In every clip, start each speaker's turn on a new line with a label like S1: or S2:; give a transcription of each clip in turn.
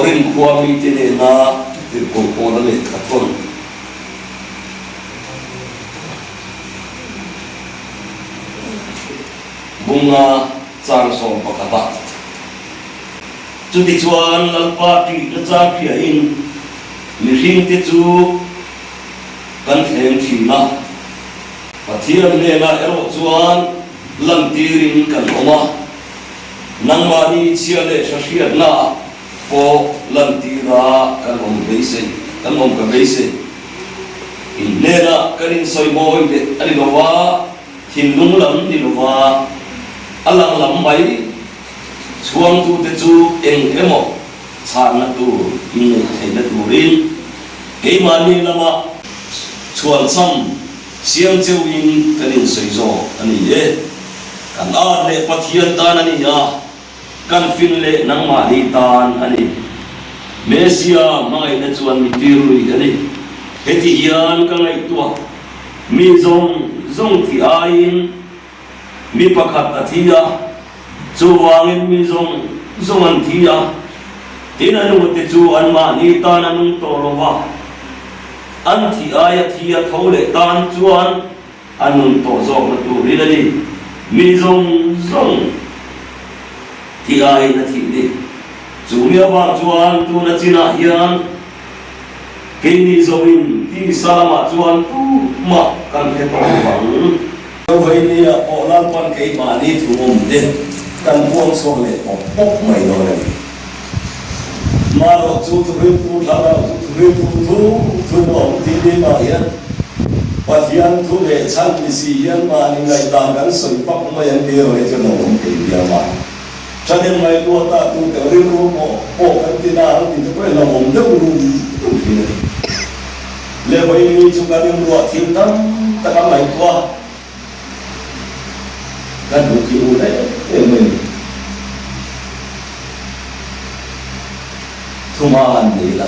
S1: in kuami tine na ko na le katon bunga chang som pakata chuti chuan lalpa ti na cha phia in mi hing te chu kan thleng thina pathian ne na ero chuan lam tirin kan oma nangmani chiale shashiat na po lam tira kan om beise kan om ka beise in nena kanin soimoi de ani lowa hinlung lam ni lowa alang lam mai chuang tu te chu eng emo chan na tu in nei na tu rin ke mani lama chuan sam siam cheu in kanin soizo ani ye kan a le pathian tan ani ya kan fin le nang mani tan ani mesia mai na chuan mi tirui ani heti hian ka ngai tua mi zong ti ain mi pakhat athia chuwangin mi zong an thia tin anu te chu an mani tan anung to lova an thi aya thia thole tan chuan anun to zong na tu rilani mi zong thi ai na thi ni chumia wa chuan tu na china hian ke ni zoin ti salama chuan tu ma kan ke to bang vai ni a ola pan ke mani thum de kan buang so le pok mai no le maro chu tu pu thara tu tu no ti de ma hian pathian thu le chan ni si hian ma ni ngai dan kan soi pak ma yan de roi chu no ke dia ma chaden mai tu ta tu te ri ru mo po kan ti na ti tu pe la mom de ru tu ti ne le vai ni chu ka rim ro thim tam ta ka mai tua kan du ki u lai e me ni thuma an de la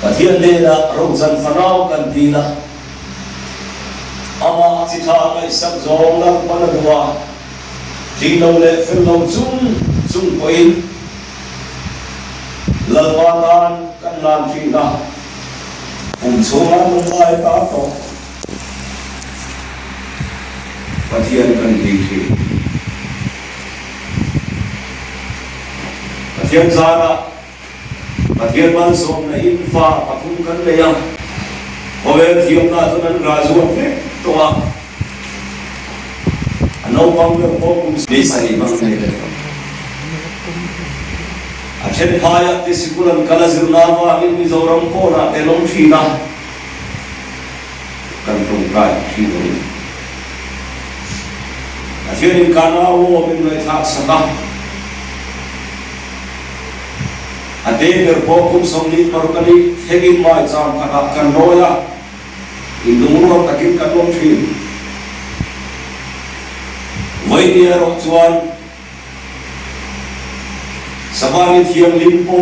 S1: pathian de la ro zan fanau kan di la ama chi tha kai sak zong la pa na duwa ting lo le fel lo chung ko in lalwatan kan lan thi na chunga mun mai ta to pathian kan di thi pathian zara pathian man som na in fa pathum kan le ya hovel thiam na tunan razu fe to a no pang le po kum ni sai bang nei le a chen phaya ti sikulan kala zirna wa in mi zoram ko na telom thina kan tung kai thi ni a thian kana wo min le thak saka a de ber po kum somni markani thegin mai cham khana kan noya in lumro takin katom thin vai nia ro chuan sabani thiam limpo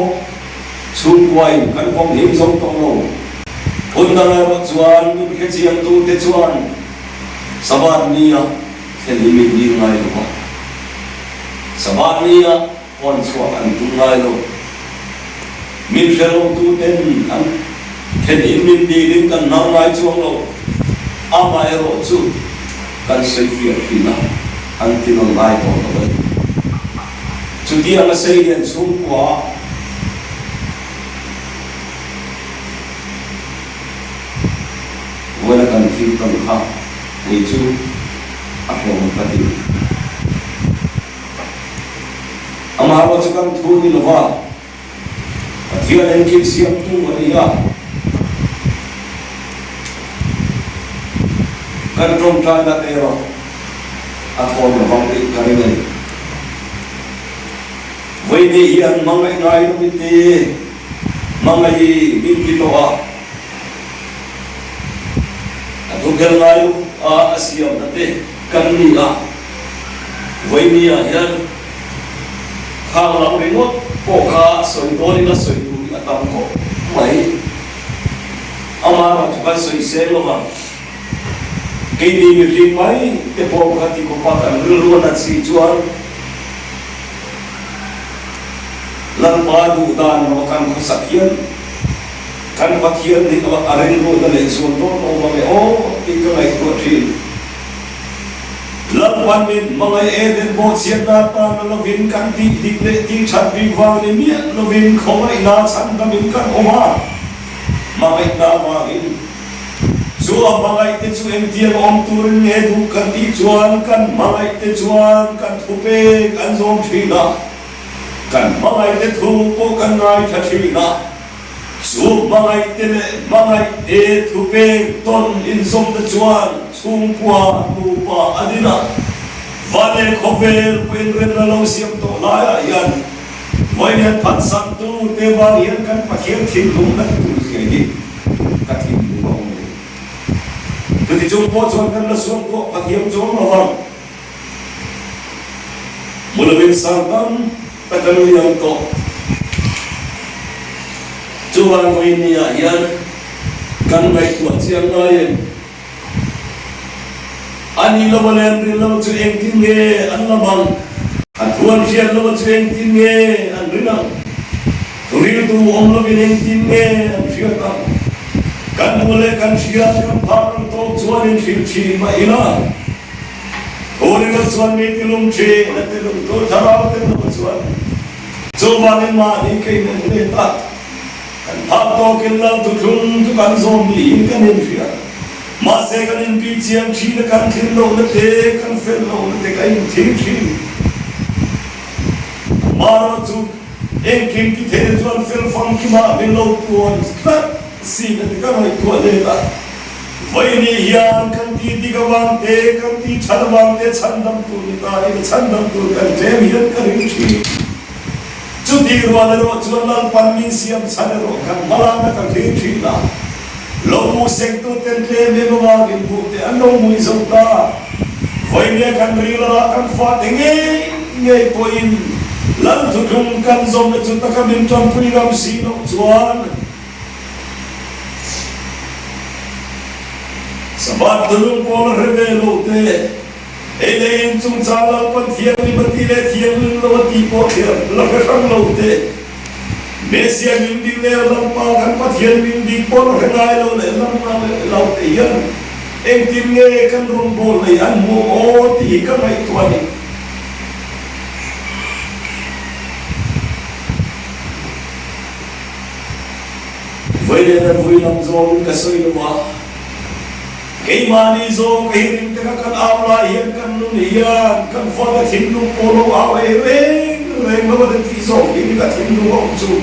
S1: chung kwai kan phong him som tong lo phun dang ro chuan mi khe chiam tu te chuan saban nia khen hi mi ni ngai lo saban nia on chua an tu ngai lo min khelo tu ten an khen in min di din kan nau ngai chuang lo ama ero chu kan sei fi na anti non lai to to chu dia ma sei den chung kwa wala kan fi kan kha ni chu a hom ka ti ama wa chu kan thu ni lo wa pathian en kim siam tu ani ya kan trom trai na te ro a thon lo vong ti ka ni vai ni hian mangai ngai lo mi te mangai min ki to a tu gel ngai a asiam na te kan ni a vai ni a hian khang lam ri ngot ko kha soi do ni na soi tu a tam ko mai ama ma tu ka soi se lo va ke ni mi ri mai te po kha ti ko pa kan ru na si chuan
S2: lan pa du dan no kan ko sakhian kan pathian ni ko areng ro da le so to no ma me o ikai ko thi lan wan min mangai eden bo sian da ta no lovin kan ti dik le ti chat bi wang ni mi lovin khomai na chan da min kan oma mangai na wa in chu mangai te chu em tiang om tur nge du kan ti chuan kan mangai te chuan kan thupe kan zom thina kan mangai te thu po kan ngai tha thina chu mangai te thupe ton in zom te chuan chung kwa nu pa adina vale khovel pen ren la lo siam to la yan voian phat sam tu te wa yan kan pathian thin lung na tu ke ni ka thin lu ong tu ti chung po chuan kan la suam ko pathian chung ma wang mulawin sang tam takalu yang to chuan voi ni ya yan kan ngai tu chiang ngai ani lo volen rin lo chu eng tin nge an la bang an thuan hian lo chu eng tin nge an rinang turi tu om lo vin eng tin nge an hian ta kan mole kan hian kan phar to chuan in thil chi ma ila ori lo chuan mi ti lum chi na te lum to tharau te lo chuan chu ban ma ni ke ne le ta kan phar to ken la tu thum tu kan zom ni in kan in hian ma se kan in pi chiam chi na kan thin lo na te kan fel lo na te kai thing chi ma ro chu en kim ki the chuan fel fam ki ma min lo tuan si na te kan ai tu le ta vai ni hian kan ti ti ka wang te kan ti chhan wang te chan dam tu ni ta i chan dam tu kan te hian kan ring chi chu ti ro la ro chuan lan pan min siam chan ro kan mala na kan thing chi na lo mu sek tu ten le me ma bin bu te an lo mu zo ta voi ne kan ri la kan fa te nge po in lan tu kum kan zom na chu ta ka min tom puri ram si no chuan sabat dulung po la reve lo te ele in chung cha la pan thiam ni mati le thiam lo ti po thiam la ka sang lo te Mesia mindi le lam pa kan pathian mindi por hengai lo le lam na lo te yan eng tim nge kan rum bol le an mo o ti ka mai tuani voi le na voi lam zo ka soi lo wa kei mani zo kei ring te kan awla yan kan nu ni yan kan fa da thin lu po lo awe reng lo da ti zo ki ka thin lu o chu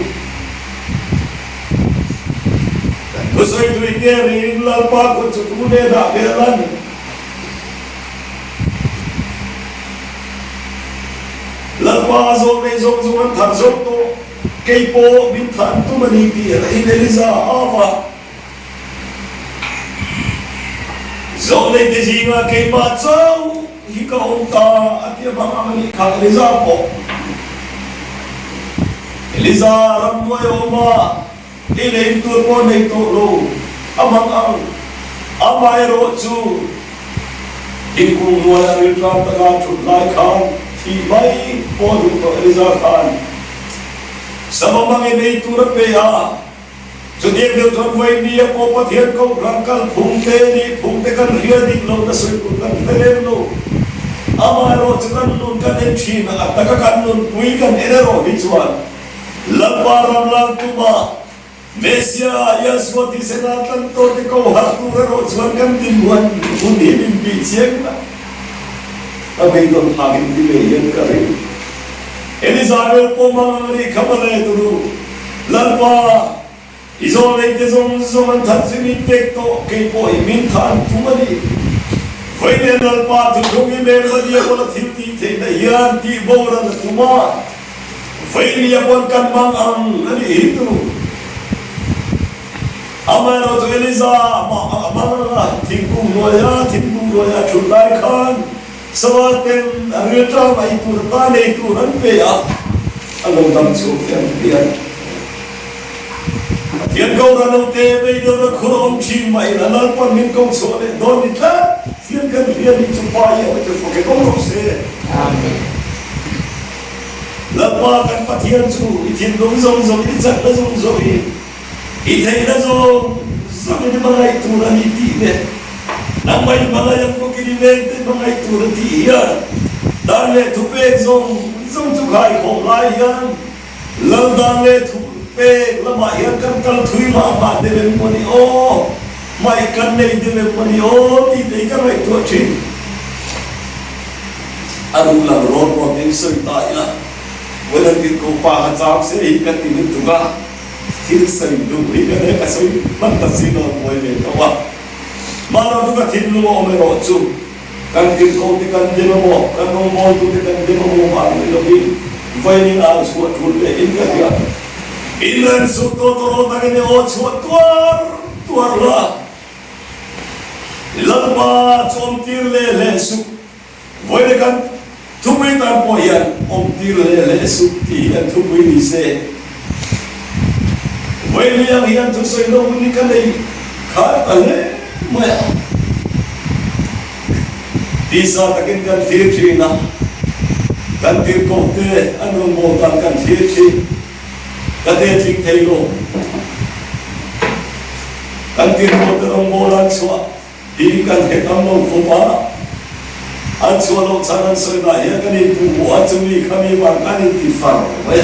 S2: Usai tu ini ring lalpa ko chu tu ne da belan lalpa zo ne zo an thar zo to kei po min than tu mani ti in eliza ava zo ne te jinga kei ma chau hi ka om ta atia ba mani kha eliza po eliza ram mo yo ma ile tu mo nei to lo amang ang amai ro chu ikung mo la ri tra ta ga chu lai khan thi mai po du to eliza khan samamang nei tu ra pe a chu de de thon vai ni ko pathian ko rangkal phung te kan ria dik lo na soi ku kan le lo amai ro chu kan nun kan en thi na ataka kan nun pui kan ero hi chuan lamba ram lang tu ma Mesia Yaswati senatan to te ko hatu ro chuan kan tin buan un ni bin pi chiang na abai don thagin ti le yan ka re Elizabeth po mamari khamale duru lalpa izo le te zom an thatsimi tek to ke po min than tumani vai ne lalpa tu thogi me badiya ko thil ti the na yan ti boran tuma vai ni apon kan mang ang ani hitu amaro tu Eliza amara thingkung loya chulai khan sawaten arita mai tur ta nei tu ran pe a alom dam chu yan pian tian ko ran te be do na khurom chi mai la lal pa min kong so le don ni ta tian kan ria ni chu pa ya te fo ke kong ro se amen lapa kan pathian chu ithin dong zong i chak na zong i thei na zong ni mangai tu na ni ti ne nang mai mangai ko ki ni ven te mangai tu na ti ya dan le thu pe zong chu khai khom lai ya lam dan le thu pe lama ya kan kal thui ma de ven mo ni o mai kan nei de ven mo ni o ti te ka mai tu chin aru la ro ding soi ta ya wala ki ko pa ha chap se hi ka ti ni tu ga thil sai du hi ka ne ka soi man ta si no moi le ka wa ma ro tu ka thil lu o me ro chu kan ki ko ti kan de mo kan no mo tu ti kan de mo ma ni lo hi vai ni a su tu le in ka ya in ren su to ro ta ke ne o chu tuar la lampa chom tir le su voi le kan thui ta po yan om tir le su ti kan thui ni se voi le yang yan tu soi no ni kan nei kha ta le ma ti sa ta ken kan thir thi na kan tir ko te an mo ta kan thir thi ka te thik thei lo kan tir ko te mo lan chwa di kan he tam lo ko pa an chwa lo chanan soi na ya kan in tu wa chu ni khami ma kan in ti far wa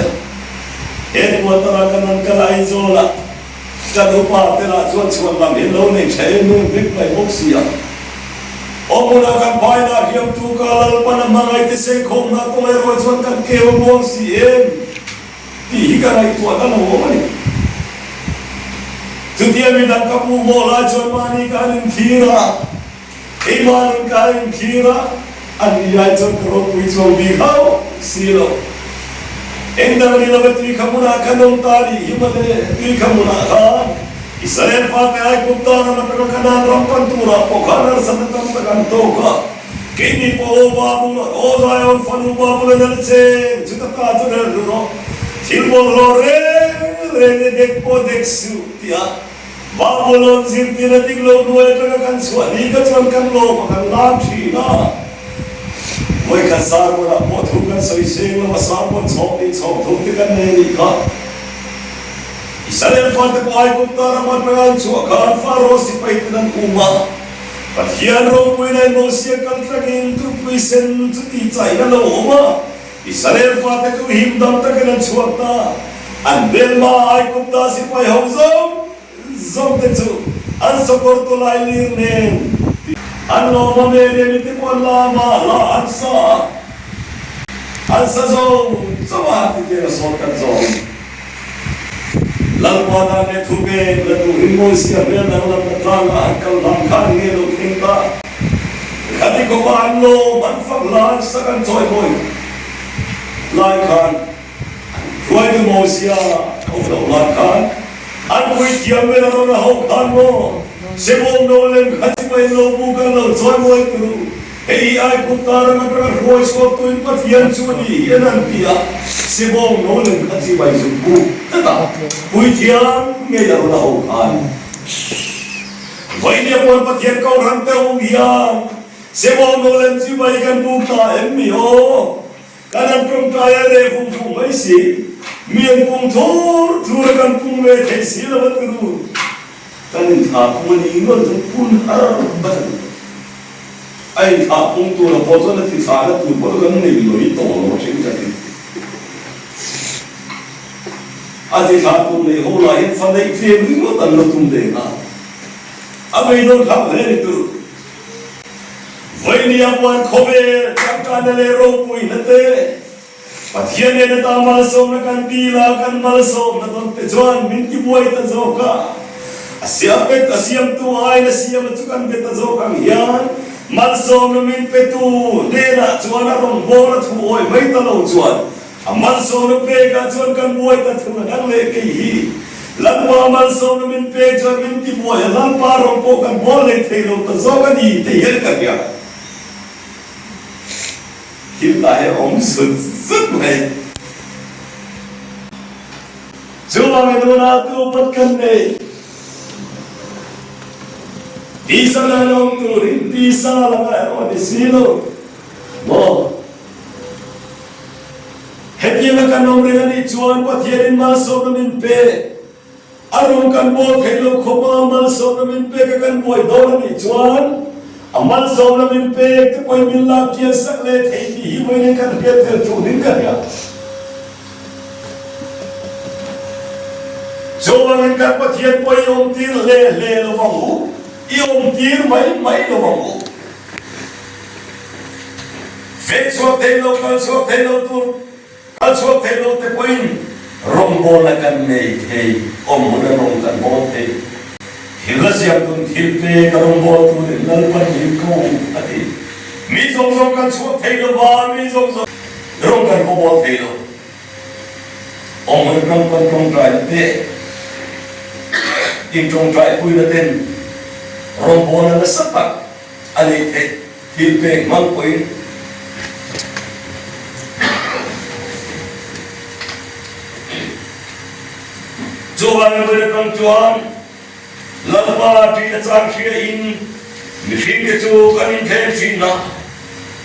S2: e ko ta kan an ka lai zo la ka do pa te la chwa lam he lo nei chhe nu vik mai mok sia o mo na kan pai na hiam tu ka lal pa na ma ngai te se khom na ko e ro chwa kan ke o mo si em ti ka nai tu ka no mo ni Tutia mi dan kapu mola Germani kanin kira, Iman kanin kira, ani aja kerot puiso bihau silo. Endang ni labat ni kamuna kanon tali himale ni kamuna kan. Israel fate ay kupta na matakanan rampan tura pokanar sa natamtakan toka. Kini po babula o zayon fanu babula nalse jutaka tuner duno. Silbol lore rene dekpo deksu tia. Babulon zirti na tiglo nuwe taga kan suwani ka chuan kan lo kan lam thi na moi ka sar wala po thu kan soi seng la sar bon chok ni chok thu ti kan ne ni ka Israel fate ko ai ko tar ma tagan chu kan faro si pai tan uma pathian ro pui nai mo sia kan tagin tu pui sen chu ti chai na lo ma Israel fate ko him dam tagan chu ta an bel ma ai ko ta si pai ho zong te chu an sokor to lai lir ne an lo ma me ne mi te pon la ma la an sa zo ma ti te so kan zo lang pa da ne thu be la tu imo sia be na la ta la kal lam khan nge lo thing ta khati ko pa an lo man fak la sa kan choi boy lai khan khoi de mo sia o lo la khan an pui tiam me ro na ho khan mo se bom no lem khati mai lo bu ka lo choi moi tu ei ai ku tar na tra roi so tu in pathian chu ni enan pia se bom no lem khati mai zu bu ta pui tiam me ro na ho khan vai ne por pathian ko ram te ho ya se bom no lem chi mai kan bu ta em mi o kan prum ta ya re fu mai si miền bùng thua kan bùng về thế xí là bất cứ kan in thả bùng đi nó cũng bùng ở bất ai thả bùng tu là bao giờ nó thì thả nó tu bao giờ nó lối tổ nó chính cái anh thì thả bùng này hôm nay phần này thêm nó tận nó tung đến à anh bây giờ thả lên đi tu vậy ni anh quan khâu về chắc chắn là leo bùi nó thế Pathian ne ta mal som na kan tila kan mal som na ton te chuan min ki buai ta zo ka asiam tu ai na siam chu kan pe ta zo kan hian mal som na min pe tu ne na chuan a rong bo na thu oi mai ta lo chuan a mal som na pe ka chuan kan buai ta thu na le ke hi lan ma mal som na min pe chuan min ki buai lan pa rong po kan bo le thei lo ta zo ka ni te yer ka ya Kim lại ông rất này Chúa ngày đô na tu bất cân này Đi xa là ông tu rin Đi xa là ngài ông đi xí lô Bồ heti na kan om renga ni chuan pathian in mal so na min pe arong kan bo thelo khoma mal so na min pe ka kan boi do na ni chuan amal so na min pe te poi min la kia sak le thei hi hi moi ne kan pe thel chu nin kan ya so ang kan pathian poi om tir le lo vangu i om tir mai lo vangu fe so thelo kan so thelo tur also thelo te poin rombo na kan nei thei om na rong kan bo thei hilasiam tun thilpe ka rombo tu nal pan ni ko ati mi zong kan so thelo ba mi zong rong kan bo thelo om na kan pan rong trai te in trong trai pui na ten rombo na sapak ani the thilpe mang poin Chuan ber kam chuan lalpa ti na chang khia in mihring ke chu kan in them sin na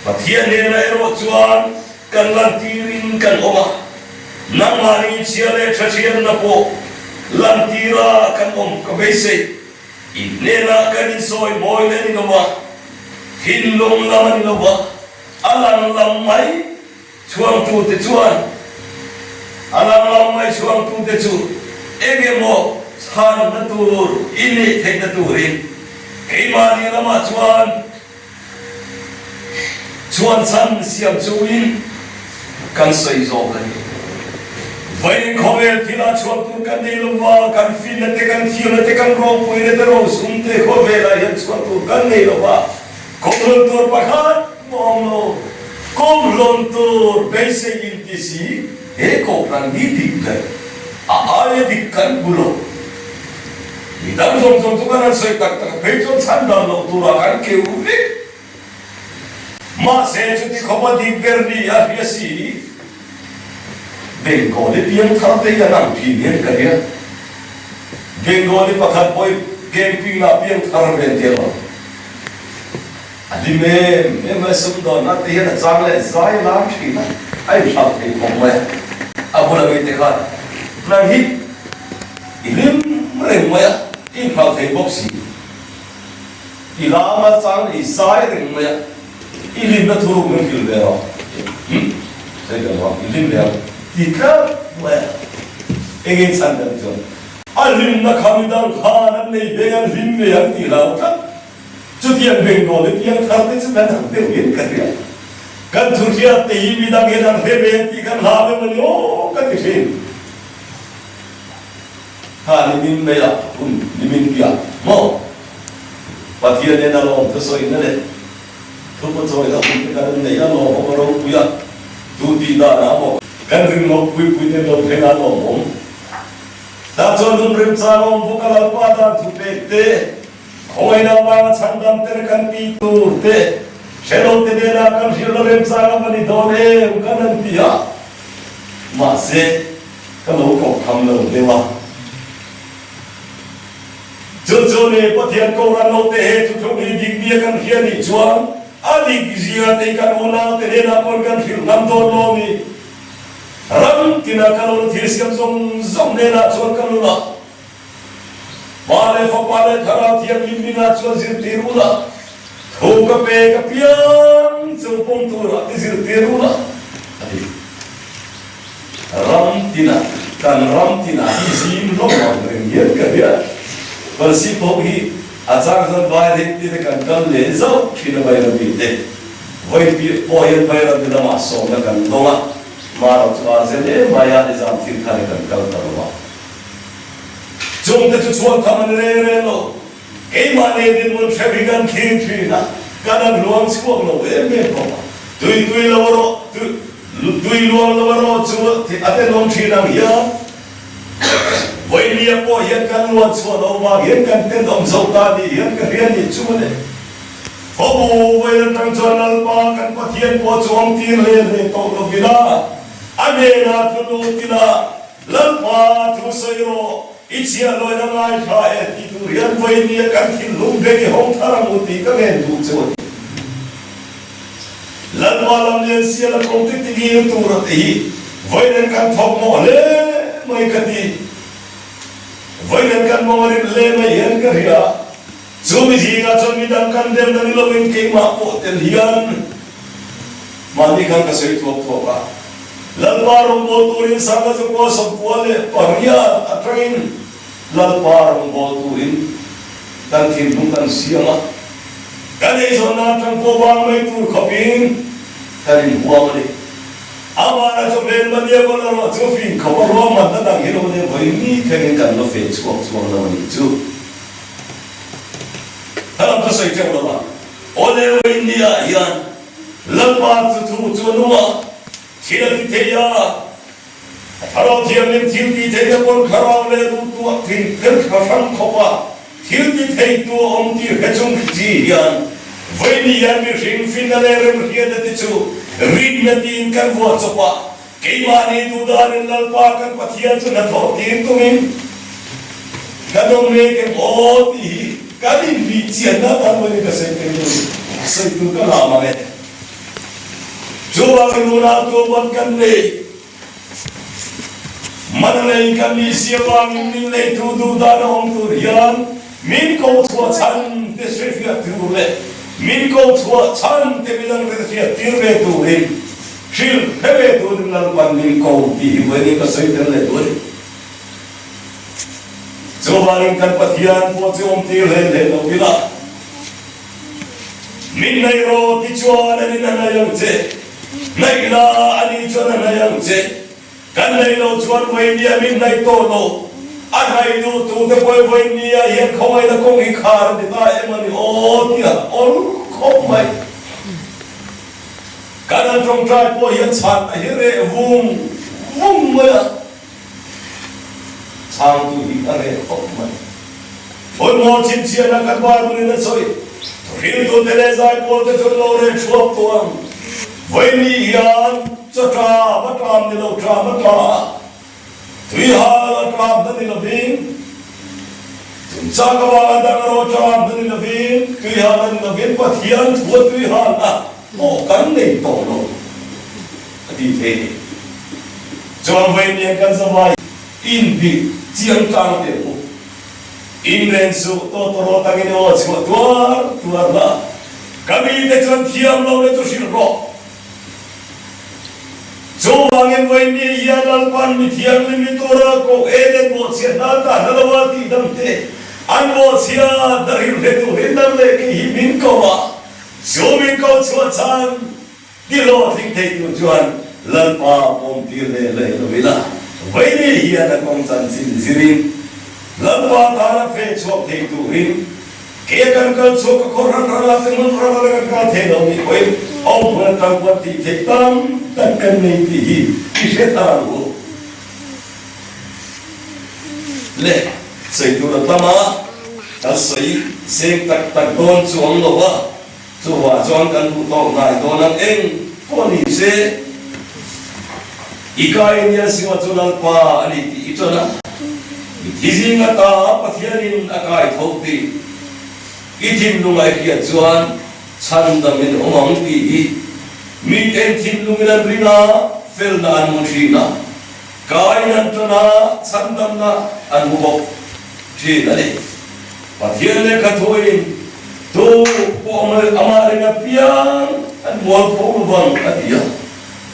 S2: pathian ne na ero chuan kan lan tirin kan oma namani chiale thachien na po lan tira kan om ka beise in ne na kan in soi boy le ni no wa hin lom la ni no wa alang lam mai chuang tu te chuan alang lam mai chuang tu te chu ege mo san na tur ini thei na turin keimani lama chuan san siam chuin kan sei zo kan vai khovel thila chuan tur kan nei lova kan fin na te kan thiu na te kan ro pui na te ro sum te khovela yan chuan tur kan nei lova komlon tur pakhat momlo komlon tur beise in tisi e ko kan ni dik 아예 뒷간 물어 이담 somkan soi tak pecho 찬달로 돌아간 게 우리 마세 주디 거버디 베르니 아비아시 벵골이 비행 타르데야 남 비행 거야 벵골이 바깥 보이 캠핑나 비행 타르벤데로 아니메 메마스도 나테야 장래 자이 람치나 아이 샤트 공매 아보라 베테카 nang hit ilim reng maya in phao thei boxi ilama chang i sai reng maya ilim na thuru men kil le ro sai ga wa ilim le tika maya egen san da jon alim na khamidang khan nei began lim me yang ti la ka chutian bengal le yang thar te sa na te yen ka ya kan thurkia te hi bidang ge dan re be ti kan ha me mani o ka ti fin ha limin me la limin pia mo pathian ne na long tho soi na le thu po soi la pun ka ne ya lo mo ro pu ya tu ti da na mo kan ring mo pui ne lo phe na lo mo da chon dum rim cha lo bu ka la pa da thu pe te khoi na ma chang dam ter kan pi tu te shelo te de la kan shilo rim cha la ma ni do ne kan an pia ma se ka lo ko kham lo de wa Jojo ne pathian ko ran no te he chu ni dik bia kan hian ni chuan ali gizia te kan ona te ne na kon kan fil nam do no mi ram tina kan on thil siam zong ne na chuan kan la male fa pale thara thiam lim bina chuan zir tirula tho ka pe ka piang chu pom tu ra ti zir tirula ati ram tina hi sim lo ma reng yer ka ya Persi pogi acar zon vai rekti de kan kan le zo khina vai rabi de vai pi poyen vai rabi da ma so na kan donga maro chwa ze de maya de zam thil khane kan kal tarwa jom te chuan thaman re lo ke ma ne din mun shabigan khin thina kana luang skwak lo me ko tui lo ro tui luang lo ro chu ti ate long thina ya Vậy lia po hiện căn luôn xua đầu mà hiện căn tên đồng dâu ta đi hiện căn riêng đi chú này có bù với thằng cho nó ba căn có thiên có chuông tiên lên để tổ được vì đó anh em là thứ đồ thì là lần ba thứ xây rồi ít chia lối nó ngay phải thì tu hiện với lia căn thiên lung về cái hông thara một tí các em đủ chú lần ba làm liền xia là công ty thì tu rồi thì với nên căn thọc mỏ lê mấy cái đi với nên căn mỏ lê mấy hiện cái gì à dù mình gì cả cho mình đang căn đem đến lâu mình cái mà bộ tiền hiền mà đi căn cái sự thuộc à lần ba rong bol turin sang cái chỗ qua sông qua lệ paria train lần ba rong bol turin dan thiên đúng dan siang à cái này cho na trong phố bang mấy tu khopin cái này mua mà đi amara cho bên mà đi con nó cho phim khẩu lo mà nó đang hiểu được với mi cái này cần nó phải xuống nó mà đi chú thằng nó xây theo đó mà ở đây India hiện lần ba tu tu nó mà thì là cái thế ya thằng thiên nhiên thiên cái thế ya con khảo lên tu thì cái khám khâu à thiên cái thế tu ông thì hết chung gì hiện với mi hiện mi sinh phin là lên hiện được chú rin na tin kan vuat sopa keimani dudan lalpa kan pathian chu na tho tin tumin kadom me ke oti kadin bi chian na tan wani ka se ke se tu ka la ma me chuwa ke luna to ban kan le man le kan ni siwa min le tu dudan om tu rian min ko thua chan te se fi tu le min ko thua chan te bilang te sia tirve tu rin shil heve tu rin lang pan min ko ti wani ka sai ten le tu zobaring kan pathian po chom ti le no vila min nei ro ti chuan ani na yang che nei la ani chuan na yang che kan nei lo chuan vai dia min nei to lo anhดูตัวเด็กวัยวัยนี้เห็นเขาไม่ได้คงอีกขาร์ดิตาเอ็มันโอ้ที่อ่ะโอ้เขาไม่การนั้นตรงใจพอเห็นฉันเห็นเรื่องวุ่งเลยช่างตัวอีกอะไรเขาไม่คนมองชิมเชียนักการบ้านนี่นะสวยฟิลตัวเทเลไซน์พอจะจนเราเรียนชอบตัววัยนี้ยันจะตราบัตรามนี่เราตราบัตราTuhan Tuhan dan dilabin, Tuhan kawan dan Tuhan dan dilabin, Tuhan dan dilabin patian buat Tuhan ah, oh kan ni tolong, di sini, jangan main kan sampai ini siang kang temu, ini su totoro tangi ni oh tuar lah, kami itu jangan tiang lalu itu sirro. जो वांगे वही ये लालपान मिथियान में मितोरा को Aiden boccia नाता नलवाती दमते अनबोसिया दरिल ले तो हिंदर ले कि ही मिन को वा जो मिन को छुआचान दिलो थिंग थे तो जुआन लालपा पोम तीर ले विला वही ये ना कौन सा जिरिन लालपा तारा फे छुआ थे तो हिंद के कल छुआ को रला से मन रला का थे नो मी कोई और बुरा तंगवती थे takkan nanti kisah tahu le saya tu pertama asai seng tak don cuang loa cuba cuang kan butuh ngai donan eng polisi ikai ni asyik cunan pa ani itu na izin kata pasienin akai thauti izin lungai kia cuan sandamin omang ti mi ten tin luminan rina felna an mushina kainan tona sandamna an mubok chi dali pathiele kathoin to pomal amare na pian an mol poluvan adia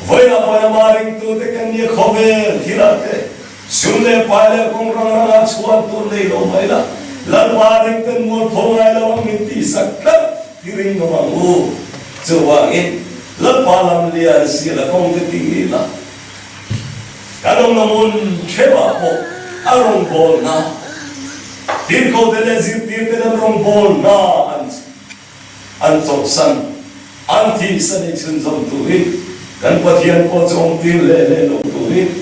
S2: voina pana maring to te kanya khove thilate sunle pale kong rangana chuan to nei lo maila lan maring ten mol phongai lo minti sakta tiring no mangu chuwangin Lepalam liar sila kong ketinggi na, kadang namun cewa ko arong bol na, dir ko telezir dir telam rong bol na antoksan anti sani chunzom tuhin kan patian ko chong dir le lo tuhin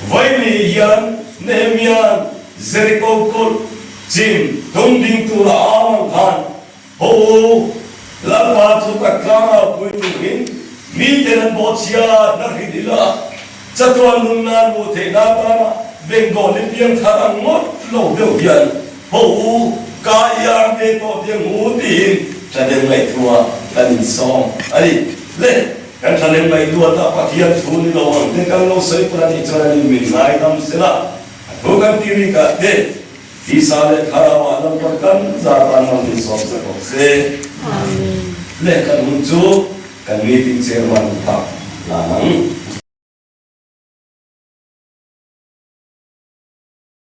S2: vaili yan nehemian Jericho kol jim dongding tura awang kan ho lapa tu takara pui tuhin mi tenan bocia naridila chatuan nunnan mo te nata bengo limpiang tharang mot lo beu yan ho kaya ve to tiang utin tadeng mai thua kanin song ali le kan thalen mai tu ta pathian thuni lo ang te kan lo sei prani chani min nai nam sela thogan tiri ka te isale kharawa lam par kan za tan nam ni som se ko se
S3: Amen.
S2: le kan hunju kan meeting chairman ta nang